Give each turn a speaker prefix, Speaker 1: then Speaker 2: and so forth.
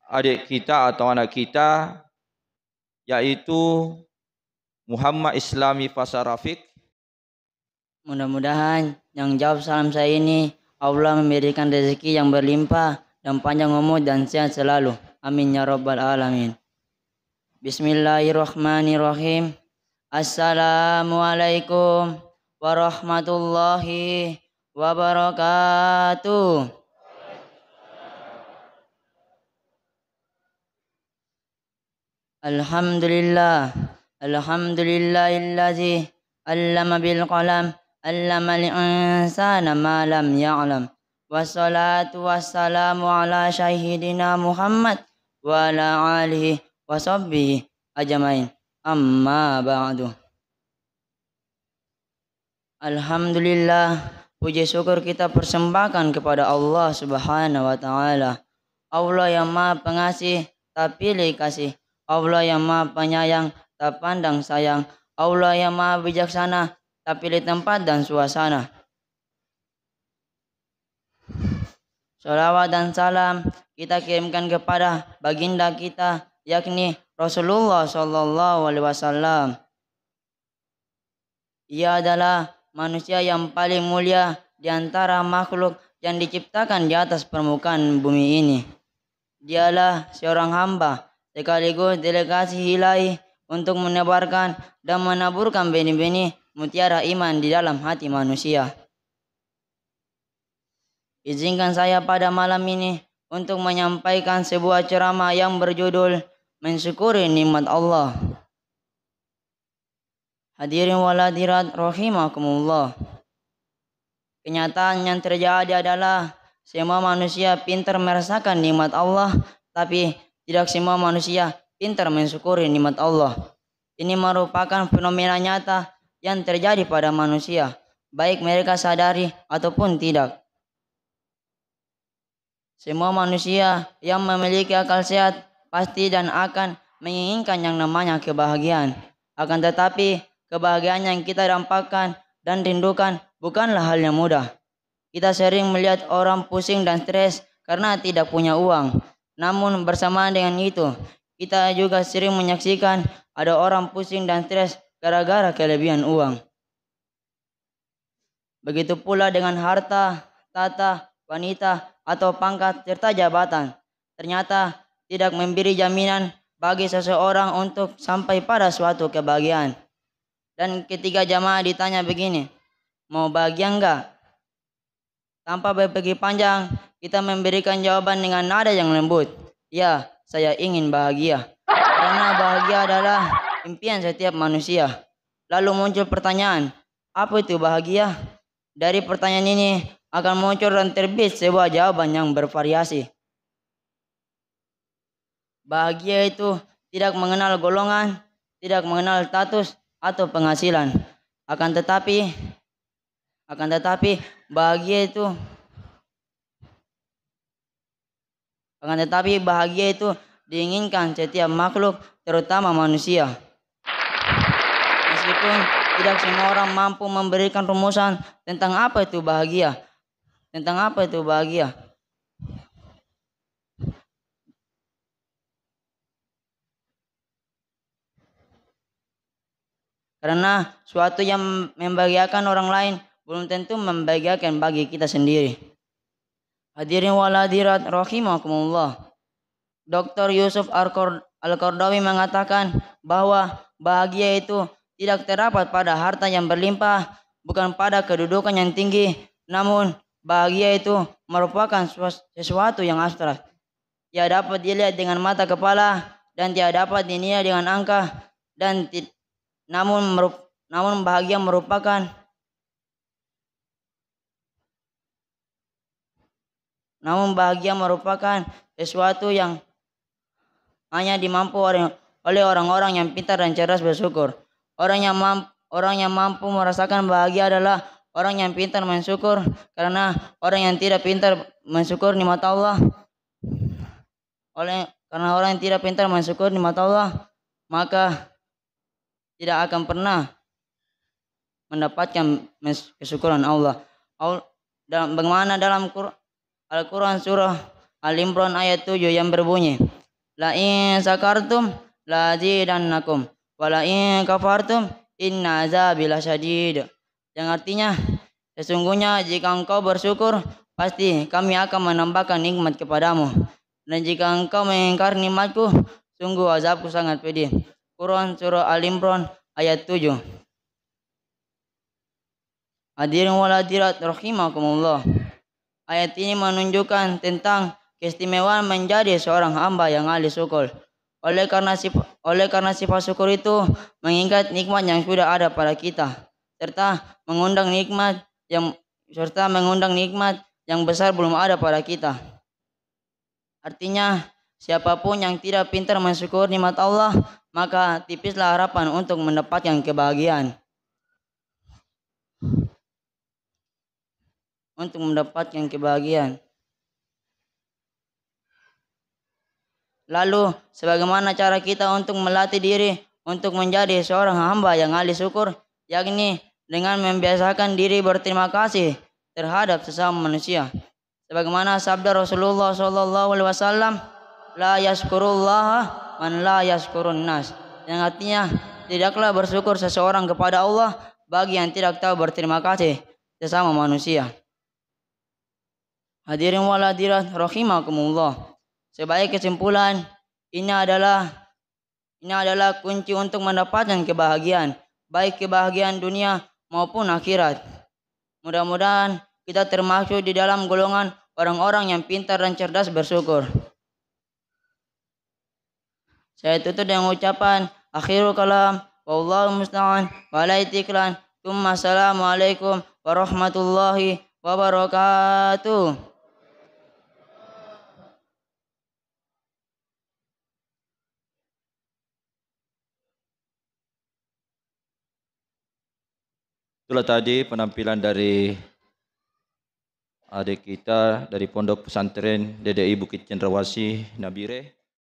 Speaker 1: adik kita atau anak kita, yaitu Muhammad Islami Fasa Rafiq.
Speaker 2: Mudah-mudahan yang jawab salam saya ini Allah memberikan rezeki yang berlimpah dan panjang umur dan sehat selalu. Amin ya rabbal alamin. Bismillahirrahmanirrahim. Assalamualaikum warahmatullahi wabarakatuh. Alhamdulillah. Alhamdulillahillazi allama bil qalam. Allama al-insana ma lam ya'lam. Wassalatu wassalamu ala syahidina Muhammad wa ala alihi wa sahbihi ajmain. Amma ba'du. Alhamdulillah, puji syukur kita persembahkan kepada Allah Subhanahu wa taala. Allah yang Maha Pengasih tak pilih kasih. Allah yang Maha Penyayang tak pandang sayang. Allah yang Maha Bijaksana tak pilih tempat dan suasana. Salawat dan salam kita kirimkan kepada baginda kita, yakni Rasulullah Sallallahu Alaihi Wasallam. Ia adalah manusia yang paling mulia di antara makhluk yang diciptakan di atas permukaan bumi ini. Dialah seorang hamba sekaligus delegasi ilahi untuk menebarkan dan menaburkan benih-benih mutiara iman di dalam hati manusia. Izinkan saya pada malam ini untuk menyampaikan sebuah ceramah yang berjudul Mensyukuri Nikmat Allah. Hadirin wal hadirat rahimakumullah. Kenyataan yang terjadi adalah semua manusia pintar merasakan nikmat Allah, tapi tidak semua manusia pintar mensyukuri nikmat Allah. Ini merupakan fenomena nyata yang terjadi pada manusia, baik mereka sadari ataupun tidak. Semua manusia yang memiliki akal sehat pasti dan akan menginginkan yang namanya kebahagiaan. Akan tetapi, kebahagiaan yang kita dapatkan dan rindukan bukanlah hal yang mudah. Kita sering melihat orang pusing dan stres karena tidak punya uang. Namun bersamaan dengan itu, kita juga sering menyaksikan ada orang pusing dan stres gara-gara kelebihan uang. Begitu pula dengan harta, tata, wanita, atau pangkat serta jabatan. Ternyata tidak memberi jaminan bagi seseorang untuk sampai pada suatu kebahagiaan. Dan ketika jamaah ditanya begini, mau bahagia enggak? Tanpa berpikir panjang, kita memberikan jawaban dengan nada yang lembut. Ya, saya ingin bahagia. Karena bahagia adalah impian setiap manusia. Lalu muncul pertanyaan, apa itu bahagia? Dari pertanyaan ini akan muncul dan terbit sebuah jawaban yang bervariasi. Bahagia itu tidak mengenal golongan, tidak mengenal status atau penghasilan. Akan tetapi bahagia itu diinginkan setiap makhluk, terutama manusia. Meskipun tidak semua orang mampu memberikan rumusan tentang apa itu bahagia. Karena suatu yang membahagiakan orang lain belum tentu membahagiakan bagi kita sendiri. Hadirin wal hadirat rahimakumullah. Dr. Yusuf Al-Qardawi mengatakan bahwa bahagia itu tidak terdapat pada harta yang berlimpah, bukan pada kedudukan yang tinggi, namun bahagia itu merupakan sesuatu yang abstrak. Ia dapat dilihat dengan mata kepala dan tidak dapat dinilai dengan angka, dan namun bahagia merupakan sesuatu yang hanya dimampu oleh orang-orang yang pintar dan cerdas bersyukur. Orang yang mampu merasakan bahagia adalah orang yang pintar mensyukur, karena orang yang tidak pintar mensyukur nikmat Allah. Karena orang yang tidak pintar mensyukur nikmat Allah, maka tidak akan pernah mendapatkan kesyukuran Allah. Bagaimana dalam Al-Quran surah Al-Imran ayat 7 yang berbunyi, La in sakartum la zidannakum wa la in kafartum inna azabi lasyadid. Yang artinya, sesungguhnya jika engkau bersyukur, pasti kami akan menambahkan nikmat kepadamu. Dan jika engkau mengingkari nikmatku, sungguh azabku sangat pedih. Quran surah Al-Imran ayat 7. Hadirin wal hadirat rahimakumullah. Ayat ini menunjukkan tentang keistimewaan menjadi seorang hamba yang ahli syukur. Oleh karena sifat syukur itu mengingat nikmat yang sudah ada pada kita, serta mengundang nikmat yang besar belum ada pada kita. Artinya, siapapun yang tidak pintar mensyukur nikmat Allah, maka tipislah harapan untuk mendapatkan kebahagiaan. Lalu, sebagaimana cara kita untuk melatih diri untuk menjadi seorang hamba yang ahli syukur, yakni dengan membiasakan diri berterima kasih terhadap sesama manusia. Sebagaimana sabda Rasulullah SAW, La yashkurullah man la yashkurun nas. Yang artinya, tidaklah bersyukur seseorang kepada Allah bagi yang tidak tahu berterima kasih sesama manusia. Hadirin wal hadirat rahimakumullah. Sebagai kesimpulan, ini adalah kunci untuk mendapatkan kebahagiaan, baik kebahagiaan dunia maupun akhirat. Mudah-mudahan kita termasuk di dalam golongan orang-orang yang pintar dan cerdas bersyukur. Saya tutup dengan ucapan akhirul kalam, wallahu musta'an, walaitiklan, tsumma assalamualaikum warahmatullahi wabarakatuh.
Speaker 1: Itulah tadi penampilan dari adik kita dari Pondok Pesantren DDI Bukit Cendrawasih Nabire.